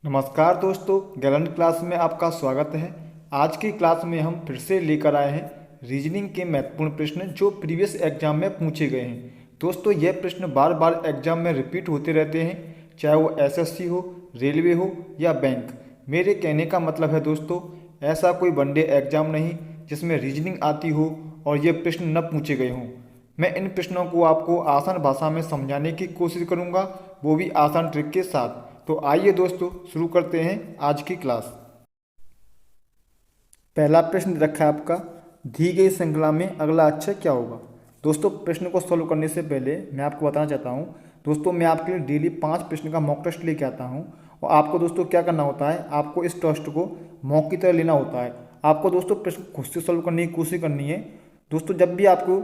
नमस्कार दोस्तों, Gallant class में आपका स्वागत है। आज की क्लास में हम फिर से लेकर आए हैं रीजनिंग के महत्वपूर्ण प्रश्न जो प्रीवियस एग्जाम में पूछे गए हैं। दोस्तों, यह प्रश्न बार बार एग्जाम में रिपीट होते रहते हैं, चाहे वो एसएससी हो, रेलवे हो या बैंक। मेरे कहने का मतलब है दोस्तों, ऐसा कोई वनडे एग्जाम नहीं जिसमें रीजनिंग आती हो और ये प्रश्न न पूछे गए हों। मैं इन प्रश्नों को आपको आसान भाषा में समझाने की कोशिश करूंगा, वो भी आसान ट्रिक के साथ। तो आइए दोस्तों, शुरू करते हैं आज की क्लास। पहला प्रश्न रखा है आपका, दी गई श्रृंखला में अगला अक्षर क्या होगा। दोस्तों, प्रश्न को सॉल्व करने से पहले मैं आपको बताना चाहता हूँ दोस्तों, मैं आपके लिए डेली 5 प्रश्न का मॉक टेस्ट लेके आता हूँ। और आपको दोस्तों क्या करना होता है, आपको इस टेस्ट को मॉक की तरह लेना होता है। आपको दोस्तों प्रश्न खुद से सॉल्व करने की कोशिश करनी है। दोस्तों, जब भी आपको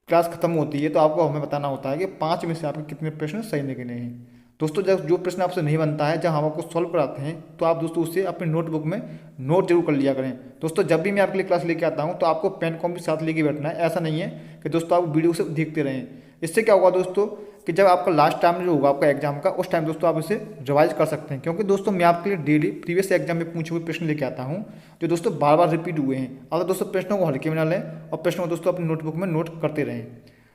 क्लास खत्म होती है तो आपको हमें बताना होता है कि 5 में से आपके कितने प्रश्न सही निकले हैं। दोस्तों, जब जो प्रश्न आपसे नहीं बनता है, जब हम आपको सॉल्व कराते हैं, तो आप दोस्तों उसे अपनी नोटबुक में नोट जरूर कर लिया करें। दोस्तों, जब भी मैं आपके लिए क्लास लेके आता हूं तो आपको पेन कॉपी साथ लेके बैठना है। ऐसा नहीं है कि दोस्तों आप वीडियो से देखते रहें। इससे क्या होगा दोस्तों कि जब आपका लास्ट टाइम जो होगा आपका एग्जाम का, उस टाइम दोस्तों आप इसे रिवाइज कर सकते हैं। क्योंकि दोस्तों मैं आपके लिए डेली प्रीवियस एग्जाम में पूछे हुए प्रश्न लेके आता हूँ जो दोस्तों बार बार रिपीट हुए हैं। अगर दोस्तों प्रश्नों को हल्के में ना लें और प्रश्नों को दोस्तों अपनी नोटबुक में नोट करते रहें।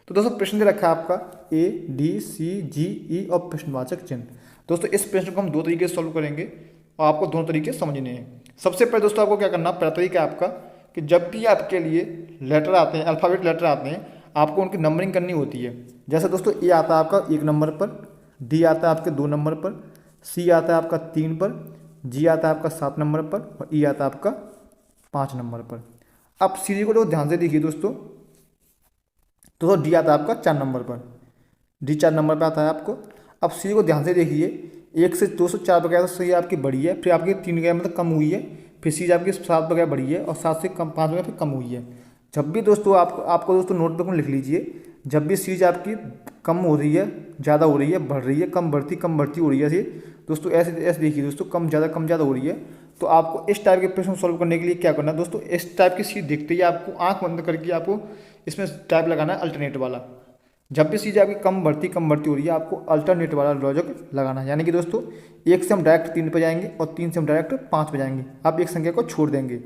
तो दोस्तों प्रश्न दे रखा है आपका ADCGE और प्रश्नवाचक चिन्ह। दोस्तों, इस प्रश्न को हम 2 तरीके से सॉल्व करेंगे और आपको दोनों तरीके समझने हैं। सबसे पहले दोस्तों आपको क्या करना, पहला तरीका है आपका कि जब भी आपके लिए लेटर आते हैं, अल्फ़ाबेट लेटर आते हैं, आपको उनकी नंबरिंग करनी होती है। जैसे दोस्तों ए आता है आपका 1 नंबर पर, डी आता है आपके 2 नंबर पर, सी आता है आपका 3 पर, जी आता है आपका 7 नंबर पर और ई आता है आपका 5 नंबर पर। अब सी को लोग ध्यान से देखिए दोस्तों, तो डी आता है आपका 4 नंबर पर, डी 4 नंबर पर आता है आपको। अब सी को ध्यान से देखिए, 1 से 204 वगैरह से आपकी बढ़ी है, फिर आपकी 3 वगैरह मतलब कम हुई है, फिर सी आपकी 7 वगैरह बढ़ी है और 7 से कम 5 वगैरह फिर कम हुई है। जब भी दोस्तों आपको दोस्तों नोटबुक में लिख लीजिए, जब भी सीज आपकी कम हो रही है, ज़्यादा हो रही है, बढ़ रही है, कम बढ़ती हो रही है, ऐसे दोस्तों ऐसे ऐसे देखिए दोस्तों, कम ज़्यादा हो रही है। तो आपको इस टाइप के प्रश्न सॉल्व करने के लिए क्या करना है दोस्तों, इस टाइप की सीट देखते ही आपको आंख बंद करके आपको इसमें टाइप लगाना है अल्टरनेट वाला। जब भी चीज़ आपकी कम बढ़ती हो रही है, आपको अल्टरनेट वाला लॉजिक लगाना है। यानी कि दोस्तों 1 से हम डायरेक्ट 3 पे जाएंगे और 3 से हम डायरेक्ट 5 पे जाएंगे। आप एक संख्या को छोड़ देंगे।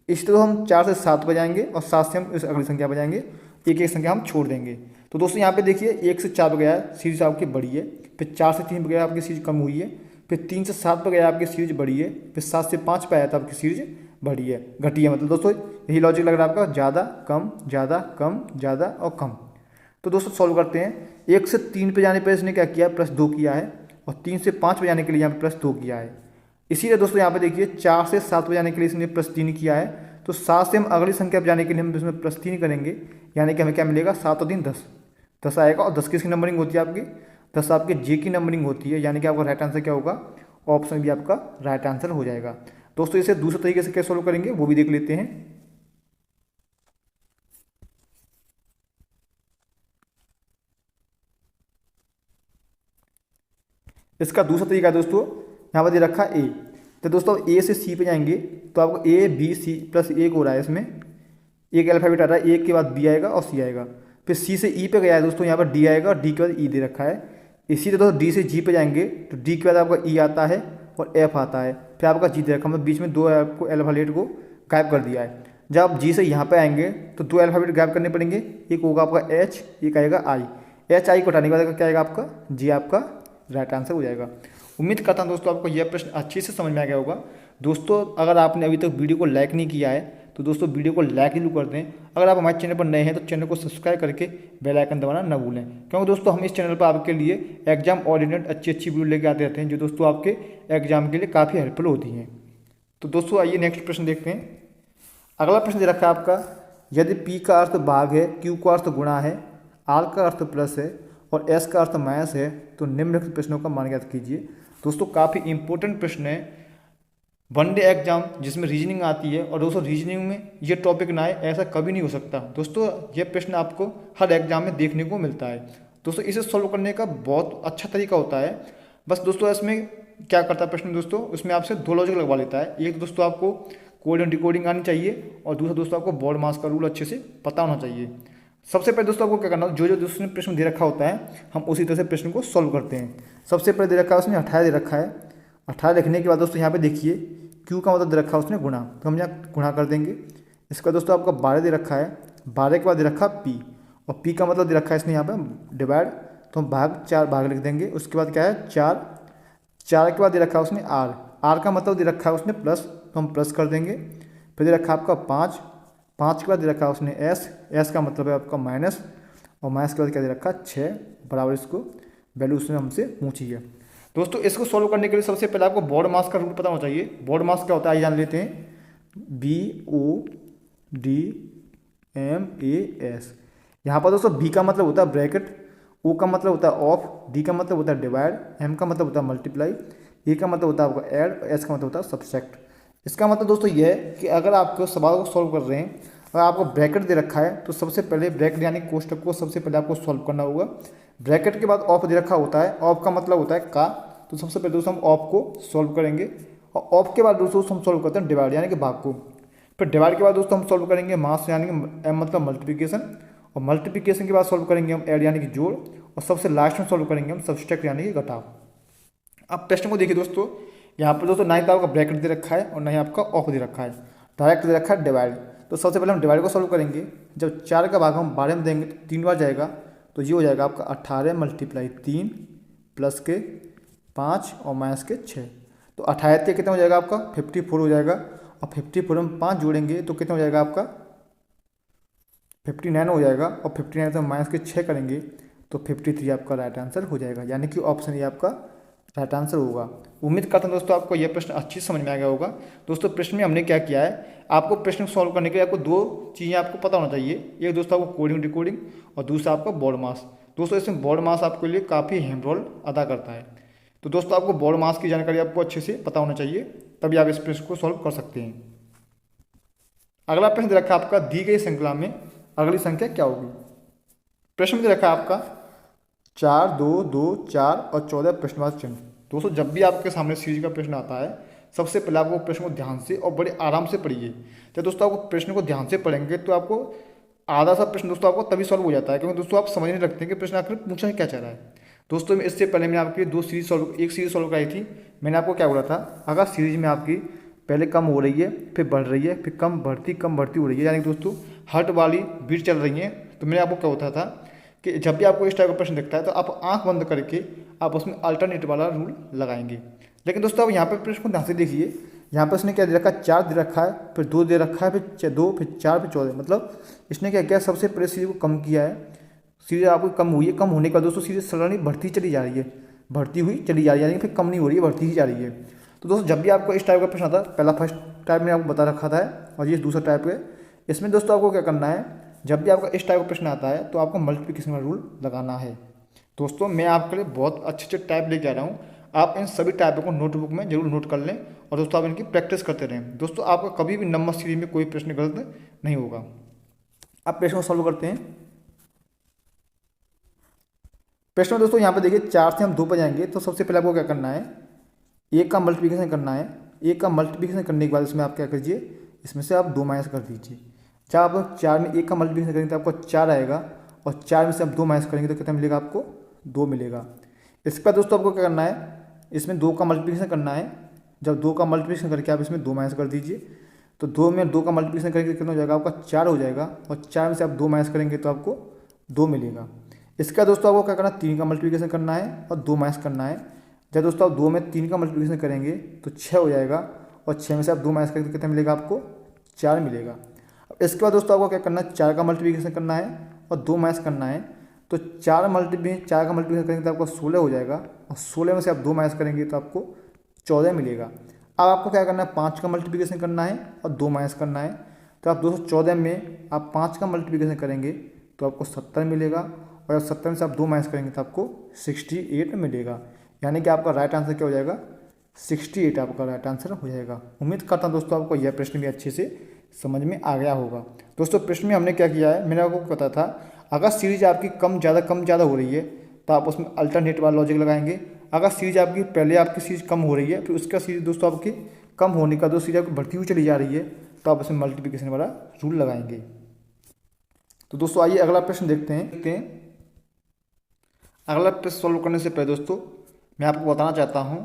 इस तरह हम 4 से 7 पे जाएंगे और 7 से हम इस अगली संख्या पे जाएंगे, एक एक संख्या हम छोड़ देंगे। तो दोस्तों यहाँ पे देखिए 1 से 4 पे गया है, सीरीज आपकी बढ़ी है, फिर 4 से 3 पे गया आपकी सीरीज कम हुई है, फिर 3 से 7 पे गया आपकी सीरीज बढ़ी है, फिर 7 से 5 पे आया था आपकी सीरीज बढ़ी है, घटी है। मतलब दोस्तों यही लॉजिक लग रहा है आपका, ज़्यादा कम ज़्यादा कम ज़्यादा और कम। तो दोस्तों सॉल्व करते हैं। 1 से 3 पे जाने पर इसने क्या किया, +2 किया है, और 3 से 5 पे जाने के लिए यहाँ पे +2 किया है। इसीलिए दोस्तों यहाँ पे देखिए 4 से 7 पे जाने के लिए इसने +3 किया है। तो 7 से हम अगली संख्या पर जाने के लिए हम इसमें +3 करेंगे, यानी कि हमें क्या मिलेगा, 7 और 3 10, 10 आएगा। और 10 किसकी नंबरिंग होती है आपकी, 10 आपके जे की नंबरिंग होती है, यानी कि आपका राइट आंसर क्या होगा, ऑप्शन भी आपका राइट आंसर हो जाएगा। दोस्तों इसे दूसरे तरीके से कैसे सॉल्व करेंगे वो भी देख लेते हैं। इसका दूसरा तरीका है दोस्तों, यहाँ पर दे रखा ए। तो दोस्तों ए से सी पे जाएंगे तो आपको ABC + 1 हो रहा है, इसमें एक अल्फाबेट आ रहा है, ए के बाद बी आएगा और सी आएगा। फिर सी से ई पे गया है दोस्तों, यहाँ पर डी आएगा और डी के बाद ई दे रखा है। इसी तरह दोस्तों डी से जी पे जाएंगे तो डी के बाद आपका ई आता है और एफ आता है, फिर आपका जी दे रखा है, मतलब बीच में 2 आपको अल्फाबेट को गायब कर दिया है। जब आप जी से यहाँ पे आएंगे तो 2 अल्फाबेट गायब करने पड़ेंगे, एक होगा आपका एच, एक आएगा आई। एच आई को हटाने के बाद क्या आएगा आपका जी, आपका राइट आंसर हो जाएगा। उम्मीद करता हूँ दोस्तों आपको यह प्रश्न अच्छे से समझ में आ गया होगा। दोस्तों अगर आपने अभी तक वीडियो को लाइक नहीं किया है तो दोस्तों वीडियो को लाइक जरूर कर दें। अगर आप हमारे चैनल पर नए हैं तो चैनल को सब्सक्राइब करके बेल आइकन दबाना न भूलें, क्योंकि दोस्तों हम इस चैनल पर आपके लिए एग्जाम ओरिएंटेड अच्छी वीडियो लेके आते रहते हैं जो दोस्तों आपके एग्जाम के लिए काफ़ी हेल्पफुल होती हैं। तो दोस्तों आइए नेक्स्ट प्रश्न देखते हैं। अगला प्रश्न दे रखा है आपका, यदि पी का अर्थ भाग है, क्यू का अर्थ गुणा है, आर का अर्थ प्लस है और एस का अर्थ माइनस है तो निम्नलिखित प्रश्नों का मान ज्ञात कीजिए। दोस्तों काफ़ी इंपॉर्टेंट प्रश्न है, वनडे एग्जाम जिसमें रीजनिंग आती है, और दोस्तों रीजनिंग में ये टॉपिक ना आए ऐसा कभी नहीं हो सकता। दोस्तों ये प्रश्न आपको हर एग्जाम में देखने को मिलता है। दोस्तों इसे सॉल्व करने का बहुत अच्छा तरीका होता है। बस दोस्तों इसमें क्या करता है प्रश्न दोस्तों, उसमें आपसे 2 लॉजिक लगवा लेता है। एक दोस्तों आपको कोड एंड डिकोडिंग आनी चाहिए और दूसरा दोस्तों आपको बोर्ड मास का रूल अच्छे से पता होना चाहिए। सबसे पहले दोस्तों आपको क्या करना है, जो जो दोस्तों ने प्रश्न दे रखा होता है हम उसी तरह से प्रश्न को सॉल्व करते हैं। सबसे पहले दे रखा है उसने 28 दे रखा है, 18 लिखने के बाद दोस्तों यहाँ पे देखिए क्यू का मतलब दे रखा है उसने गुणा, तो हम यहाँ गुणा कर देंगे। इसके बाद दोस्तों आपका 12 दे रखा है, 12 के बाद दे रखा पी, और पी का मतलब दे रखा है इसने यहाँ पे डिवाइड, तो हम भाग 4 भाग लिख देंगे। उसके बाद क्या है 4, 4 के बाद दे रखा है उसने आर, आर का मतलब दे रखा है उसने प्लस, तो हम प्लस कर देंगे। फिर दे रखा है आपका 5, 5 के बाद दे रखा है उसने एस, एस का मतलब है आपका माइनस, और माइनस के बाद क्या दे रखा है 6 बराबर, इसको वैल्यू उसने हमसे पूछी है। दोस्तों इसको सॉल्व करने के लिए सबसे पहले आपको बोर्ड मास का रूल पता होना चाहिए। बोर्ड मास क्या होता है आइए जान लेते हैं। BODMAS। यहाँ पर दोस्तों बी का मतलब होता है ब्रैकेट, ओ का मतलब होता है ऑफ, डी का मतलब होता है डिवाइड, एम का मतलब होता है मल्टीप्लाई, ए का मतलब होता है आपका ऐड, एस का मतलब होता है सब्सट्रैक्ट। इसका मतलब दोस्तों यह है कि अगर आपको सवाल को सॉल्व कर रहे हैं, अगर आपको ब्रैकेट दे रखा है तो सबसे पहले ब्रैकेट यानी कोष्टक को सबसे पहले आपको सॉल्व करना होगा। ब्रैकेट के बाद ऑफ दे रखा होता है, ऑफ का मतलब होता है का, तो सबसे पहले दोस्तों हम ऑफ को सॉल्व करेंगे, और ऑफ के बाद दोस्तों हम सॉल्व करते हैं डिवाइड यानी कि भाग को। फिर डिवाइड के बाद दोस्तों हम सॉल्व करेंगे मास यानी कि एम मतलब मल्टीप्लिकेशन, और मल्टीप्लिकेशन के बाद सॉल्व करेंगे हम ऐड यानी कि जोड़, और सबसे लास्ट में सॉल्व करेंगे हम सब्सट्रैक्ट यानी कि घटाव। अब प्रश्न को देखिए दोस्तों, यहाँ पर दोस्तों ना ही तो आपका ब्रैकेट दे रखा है और ना ही आपका ऑफ दे रखा है, डायरेक्ट दे रखा है डिवाइड। तो सबसे पहले हम डिवाइड को सॉल्व करेंगे। जब 4 का भाग हम 12 में देंगे तो 3 बार जाएगा, तो ये हो जाएगा आपका 18 मल्टीप्लाई 3 प्लस के 5 और माइनस के 6, तो 18 के कितना हो जाएगा आपका 54 हो जाएगा, और 54 में 5 जोड़ेंगे तो कितना हो जाएगा आपका 59 हो जाएगा, और 59 से हम माइनस के 6 करेंगे तो 53 आपका राइट आंसर हो जाएगा, यानी कि ऑप्शन ये आपका राइट आंसर होगा। उम्मीद करता हूं दोस्तों आपको यह प्रश्न अच्छी समझ में आ गया होगा। दोस्तों प्रश्न में हमने क्या किया है, आपको प्रश्न को सॉल्व करने के लिए आपको दो चीज़ें आपको पता होना चाहिए। एक दोस्तों आपको कोडिंग डिकोडिंग, और दूसरा आपका बोर्ड मास। दोस्तों इसमें बोर्ड मास आपके लिए काफ़ी अहम रोल अदा करता है। तो दोस्तों आपको बोर्ड मास की जानकारी आपको अच्छे से पता होना चाहिए, तभी आप इस प्रश्न को सॉल्व कर सकते हैं। अगला प्रश्न दे रखा है आपका, दी गई श्रृंखला में अगली संख्या क्या होगी। प्रश्न में दे रखा है आपका 4 2 2 4 और 14 प्रश्नवाचक चिन्ह। दोस्तों जब भी आपके सामने सीरीज का प्रश्न आता है, सबसे पहले आपको प्रश्न को ध्यान से और बड़े आराम से पढ़िए। तो दोस्तों आपको प्रश्न को ध्यान से पढ़ेंगे तो आपको आधा सा प्रश्न दोस्तों आपको तभी सॉल्व हो जाता है, क्योंकि दोस्तों आप समझ नहीं रखते हैं कि प्रश्न आखिर पूछा क्या चाह रहा है। दोस्तों इससे पहले मैंने आपकी एक सीरीज सॉल्व कराई थी। मैंने आपको क्या बोला था, अगर सीरीज में आपकी पहले कम हो रही है, फिर बढ़ रही है, फिर कम बढ़ती हो रही है, यानी दोस्तों हर्ट वाली बीट चल रही है, तो मैंने आपको क्या होता था कि जब भी आपको इस टाइप का प्रश्न दिखता है तो आप आंख बंद करके आप उसमें अल्टरनेट वाला रूल लगाएंगे। लेकिन दोस्तों अब यहाँ पर प्रश्न को ध्यान से देखिए, यहाँ पर इसने क्या दे रखा है, 4 दे रखा है, फिर 2 दे रखा है, फिर 2, फिर 4, फिर 14, मतलब इसने क्या किया, सबसे पहले सीरीज को कम किया है। सीरीज आपको कम हुई है, कम होने के बाद दोस्तों सीरीज सडनली बढ़ती चली जा रही है, बढ़ती हुई चली जा रही है, यानी फिर कम नहीं हो रही है, बढ़ती ही जा रही है। तो दोस्तों जब भी आपको इस टाइप का प्रश्न आता है, पहला फर्स्ट टाइप में आपको बता रखा था और ये दूसरा टाइप है, इसमें दोस्तों आपको क्या करना है, जब भी आपका इस टाइप का प्रश्न आता है तो आपको मल्टीप्लिकेशन का रूल लगाना है। दोस्तों मैं आपके लिए बहुत अच्छे अच्छे टाइप लेके आ रहा हूँ, आप इन सभी टाइपों को नोटबुक में जरूर नोट कर लें, और दोस्तों आप इनकी प्रैक्टिस करते रहें। दोस्तों आपका कभी भी नंबर सीरीज में कोई प्रश्न गलत नहीं होगा। अब प्रश्न को सॉल्व करते हैं। प्रश्न में दोस्तों यहाँ पे देखिए 4 से हम 2 पर जाएंगे, तो सबसे पहले आपको क्या करना है, एक का मल्टीप्लिकेशन करना है। एक का मल्टीप्लिकेशन करने के बाद इसमें आप क्या कीजिए, इसमें से आप 2 माइनस कर दीजिए। जब आप 4 में 1 का मल्टीप्लिकेशन करेंगे तो आपको 4 आएगा, और 4 में से आप 2 माइनस करेंगे तो कितना मिलेगा, आपको 2 मिलेगा। इसके बाद दोस्तों आपको क्या करना है, इसमें 2 का मल्टीप्लिकेशन करना है। जब 2 का मल्टीप्लिकेशन करके आप इसमें 2 माइनस कर दीजिए, तो 2 में 2 का मल्टीप्लिकेशन करके कितना हो जाएगा, आपका 4 हो जाएगा, और 4 में से आप 2 माइनस करेंगे तो आपको 2 मिलेगा। इसका दोस्तों आपको क्या करना है, 3 का मल्टीप्लिकेशन करना है और 2 माइनस करना है। जब दोस्तों आप 2 में 3 का मल्टीप्लिकेशन करेंगे तो 6 हो जाएगा, और 6 में से आप 2 माइनस करेंगे तो कितना मिलेगा, आपको 4 मिलेगा। अब इसके बाद दोस्तों आपको क्या करना है, 4 का मल्टीप्लिकेशन करना है और 2 माइनस करना है। तो 4 का मल्टीप्लिकेशन करेंगे तो आपको 16 हो जाएगा, और 16 में से आप 2 माइनस करेंगे तो आपको 14 मिलेगा। अब आपको क्या करना है, 5 का मल्टीप्लिकेशन करना है और 2 माइनस करना है। तो आप 214 में आप 5 का मल्टीप्लिकेशन करेंगे तो आपको 70 मिलेगा, और जब 70 में से आप 2 माइनस करेंगे तो आपको 68 मिलेगा, यानी कि आपका राइट आंसर क्या हो जाएगा, 68 आपका राइट आंसर हो जाएगा। उम्मीद करता हूँ दोस्तों आपको यह प्रश्न भी अच्छे से समझ में आ गया होगा। दोस्तों प्रश्न में हमने क्या किया है, मैंने आपको पता था, अगर सीरीज आपकी कम ज़्यादा हो रही है तो आप उसमें अल्टरनेट वाला लॉजिक लगाएंगे। अगर सीरीज आपकी पहले आपकी सीरीज कम हो रही है, फिर उसका सीरीज दोस्तों आपकी कम होने का, दो सीरीज आपकी बढ़ती हुई चली जा रही है, तो आप उसमें मल्टीप्लिकेशन वाला रूल लगाएंगे। तो दोस्तों आइए अगला प्रश्न देखते हैं। अगला प्रश्न सॉल्व करने से पहले दोस्तों मैं आपको बताना चाहता हूँ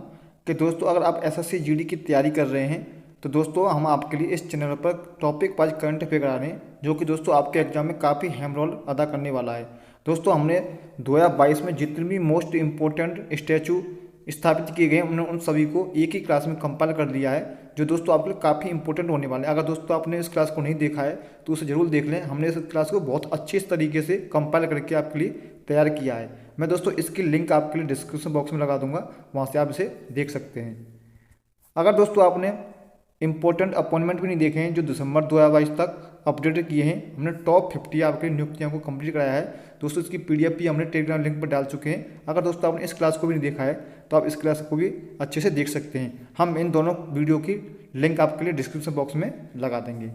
कि दोस्तों अगर आप एसएससी जीडी की तैयारी कर रहे हैं तो दोस्तों हम आपके लिए इस चैनल पर टॉपिक वाइज करंट अफेयर करा रहे हैं, जो कि दोस्तों आपके एग्जाम में काफ़ी अहम रोल अदा करने वाला है। दोस्तों हमने 2022 में जितने भी मोस्ट इम्पोर्टेंट स्टैचू स्थापित किए गए हमने उन सभी को एक ही क्लास में कंपाइल कर लिया है, जो दोस्तों आपके लिए काफ़ी इंपॉर्टेंट होने वाले हैं। अगर दोस्तों आपने इस क्लास को नहीं देखा है तो उसे जरूर देख लें। हमने इस क्लास को बहुत अच्छे तरीके से कंपाइल करके आपके लिए तैयार किया है। मैं दोस्तों इसकी लिंक आपके लिए डिस्क्रिप्शन बॉक्स में लगा दूंगा, वहाँ से आप इसे देख सकते हैं। अगर दोस्तों आपने इंपॉर्टेंट अपॉइंटमेंट भी नहीं देखे हैं जो दिसंबर 2022 तक अपडेट किए हैं, हमने टॉप 50 आपके नियुक्तियों को कंप्लीट कराया है दोस्तों। इसकी पीडीएफ भी हमने टेलीग्राम लिंक पर डाल चुके हैं। अगर दोस्तों आपने इस क्लास को भी नहीं देखा है तो आप इस क्लास को भी अच्छे से देख सकते हैं। हम इन दोनों वीडियो की लिंक आपके लिए डिस्क्रिप्शन बॉक्स में लगा देंगे।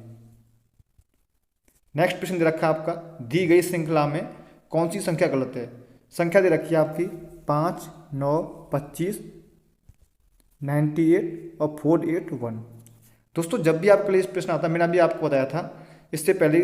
नेक्स्ट प्रश्न दे रखा है आपका, दी गई श्रृंखला में कौन सी संख्या गलत है। संख्या दे रखी है आपकी 5, 9, 25, 98 और 481। दोस्तों जब भी आपके लिए इस प्रश्न आता है, मैंने अभी आपको बताया था इससे पहले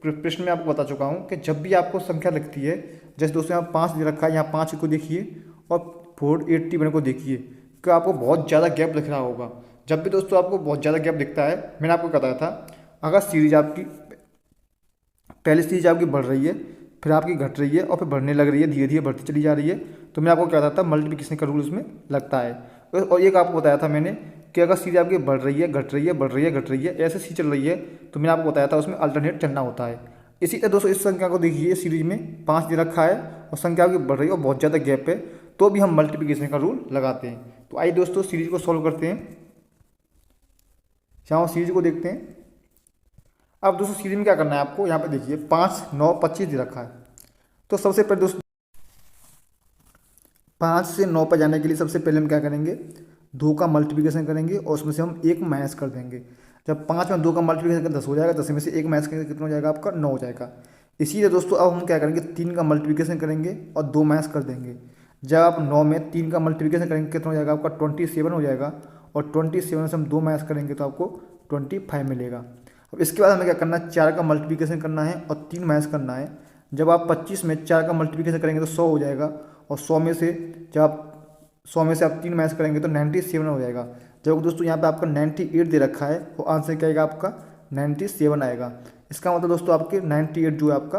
प्रश्न में आपको बता चुका हूँ कि जब भी आपको संख्या लगती है, जैसे दोस्तों यहाँ 5 दे रखा है, यहाँ 5 को देखिए और 481 को देखिए, कि आपको बहुत ज़्यादा गैप दिख रहा होगा। जब भी दोस्तों आपको बहुत ज़्यादा गैप दिखता है, मैंने आपको बताया था अगर सीरीज आपकी पहली सीरीज आपकी बढ़ रही है, फिर आपकी घट रही है और फिर बढ़ने लग रही है, धीरे धीरे बढ़ती चली जा रही है, तो मैं आपको कहता था मल्टीप्लिकेशन का रूल उसमें लगता है। और एक आपको बताया था मैंने कि अगर सीरीज आपकी बढ़ रही है, घट रही है, बढ़ रही है, घट रही है, ऐसे सी चल रही है, तो मैंने आपको बताया था उसमें अल्टरनेट चलना होता है। इसी तरह दोस्तों इस संख्या को देखिए, सीरीज में 5 दे रखा है और संख्या आपकी बढ़ रही है और बहुत ज़्यादा गैप है, तो भी हम मल्टीप्लिकेशन का रूल लगाते हैं। तो आइए दोस्तों सीरीज को सॉल्व करते हैं। यहाँ सीरीज को देखते हैं। अब दोस्तों सीरीज में क्या करना है आपको, यहाँ पे देखिए 5, 9, 25 दे रखा है। तो सबसे पहले दोस्तों 5 से 9 पर जाने के लिए सबसे पहले हम क्या करेंगे, 2 का मल्टीप्लिकेशन करेंगे और उसमें से हम 1 माइनस कर देंगे। जब 5 में 2 का मल्टीप्लिकेशन करेंगे 10 हो जाएगा, 10 में से 1 माइनस करेंगे कितना हो जाएगा आपका, 9 हो जाएगा। इसीलिए दोस्तों अब हम क्या करेंगे, 3 का मल्टीप्लिकेशन करेंगे और 2 माइनस कर देंगे। जब आप 9 में 3 का मल्टीप्लिकेशन करेंगे कितना हो जाएगा आपका, 27 हो जाएगा, और 27 से हम 2 माइनस करेंगे तो आपको 25 मिलेगा। अब इसके बाद हमें क्या करना है, 4 का मल्टीप्लिकेशन करना है और 3 माइनस करना है। जब आप 25 में 4 का मल्टीप्लिकेशन करेंगे तो 100 हो जाएगा, और 100 में से जब आप 100 में से आप 3 माइनस करेंगे तो 97 हो जाएगा। जब दोस्तों यहाँ पे आपका 98 दे रखा है, तो आंसर क्या आएगा आपका, 97 आएगा। इसका मतलब दोस्तों आपके 98 जो है आपका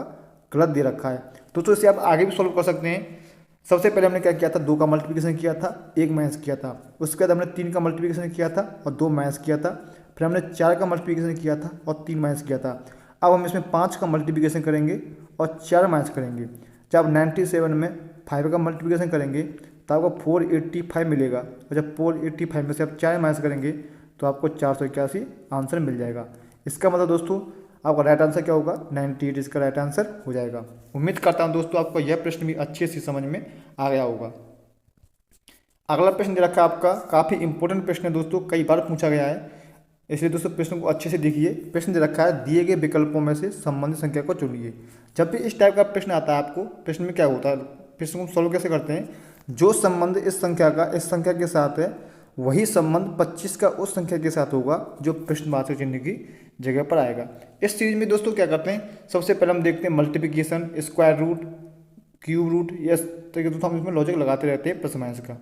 गलत दे रखा है। दोस्तों इसे आप आगे भी सॉल्व कर सकते हैं। सबसे पहले हमने क्या किया था, 2 का मल्टीप्लिकेशन किया था, 1 माइनस किया था। उसके बाद हमने 3 का मल्टीप्लिकेशन किया था और 2 माइनस किया था। फिर हमने 4 का मल्टीप्लिकेशन किया था और 3 माइनस किया था। अब हम इसमें 5 का मल्टीप्लिकेशन करेंगे और 4 माइनस करेंगे। जब 97 में 5 का मल्टीप्लिकेशन करेंगे तो आपको 485 मिलेगा, और जब 485 में से आप 4 माइनस करेंगे तो आपको 481 आंसर मिल जाएगा। इसका मतलब दोस्तों आपका राइट आंसर क्या होगा, 98 इसका राइट आंसर हो जाएगा। उम्मीद करता हूँ दोस्तों आपको यह प्रश्न भी अच्छे से समझ में आ गया होगा। अगला प्रश्न दे रखा है आपका, काफ़ी इंपॉर्टेंट प्रश्न है दोस्तों, कई बार पूछा गया है, इसलिए दोस्तों प्रश्न को अच्छे से देखिए। प्रश्न दे रखा है, दिए गए विकल्पों में से संबंधित संख्या को चुनिए। जब भी इस टाइप का प्रश्न आता है आपको, प्रश्न में क्या होता है, प्रश्न को सॉल्व कैसे करते हैं, जो संबंध इस संख्या का इस संख्या के साथ है वही संबंध 25 का उस संख्या के साथ होगा जो प्रश्नवाचक चिन्ह की जगह पर आएगा। इस सीरीज में दोस्तों क्या करते हैं, सबसे पहले हम देखते हैं multiplication, square root, cube root, ये तरीके दोस्तों हम इसमें लॉजिक लगाते रहते हैं प्लस माइनस का।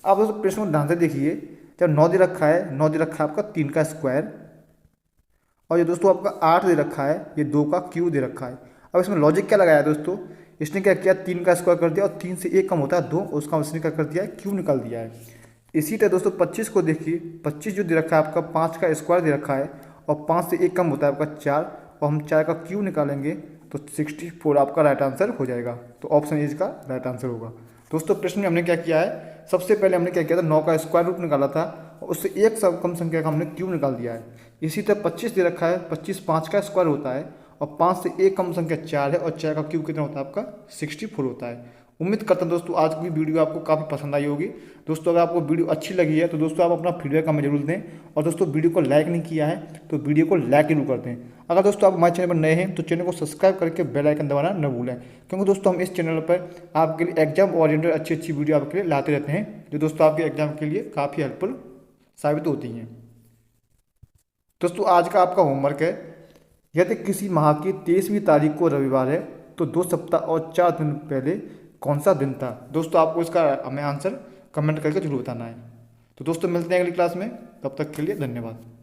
अब दोस्तों प्रश्न को ध्यान से देखिए। जब 9 दे रखा है, 9 दे रखा है आपका 3 का स्क्वायर, और ये दोस्तों आपका 8 दे रखा है, ये 2 का क्यूब दे रखा है। अब इसमें लॉजिक क्या लगाया दोस्तों, इसने क्या किया, 3 का स्क्वायर कर दिया और 3 से 1 कम होता है 2, उसका इसने क्या कर दिया है, क्यूब निकाल दिया है। इसी तरह दोस्तों 25 को देखिए, 25 जो दे रखा है आपका 5 का स्क्वायर दे रखा है और 5 से 1 कम होता है आपका 4, और हम 4 का क्यूब निकालेंगे तो 64 आपका राइट आंसर हो जाएगा। तो ऑप्शन ए इसका राइट आंसर होगा। दोस्तों प्रश्न में हमने क्या किया है, सबसे पहले हमने क्या किया था, 9 का स्क्वायर रूट निकाला था और उससे 1 से कम संख्या का हमने क्यूब निकाल दिया है। इसी तरह 25 दे रखा है, 25 5 का स्क्वायर होता है और 5 से 1 कम संख्या 4 है, और 4 का क्यूब कितना होता है आपका, 64 होता है। उम्मीद करता हूं दोस्तों आज की वीडियो आपको काफ़ी पसंद आई होगी। दोस्तों अगर आपको वीडियो अच्छी लगी है तो दोस्तों आप अपना फीडबैक हमें जरूर दें, और दोस्तों वीडियो को लाइक नहीं किया है तो वीडियो को लाइक जरूर कर दें। अगर दोस्तों आप हमारे चैनल पर नए हैं तो चैनल को सब्सक्राइब करके बेल आइकन दबाना न भूलें, क्योंकि दोस्तों हम इस चैनल पर आपके लिए एग्जाम ओरिएंटेड अच्छी वीडियो आपके लिए लाते रहते हैं, जो दोस्तों आपके एग्जाम के लिए काफ़ी हेल्पफुल साबित होती हैं। दोस्तों आज का आपका होमवर्क है, यदि किसी माह की 23वीं तारीख को रविवार है तो 2 सप्ताह और 4 दिन पहले कौन सा दिन था। दोस्तों आपको इसका हमें आंसर कमेंट करके जरूर बताना है। तो दोस्तों मिलते हैं अगली क्लास में, तब तक के लिए धन्यवाद।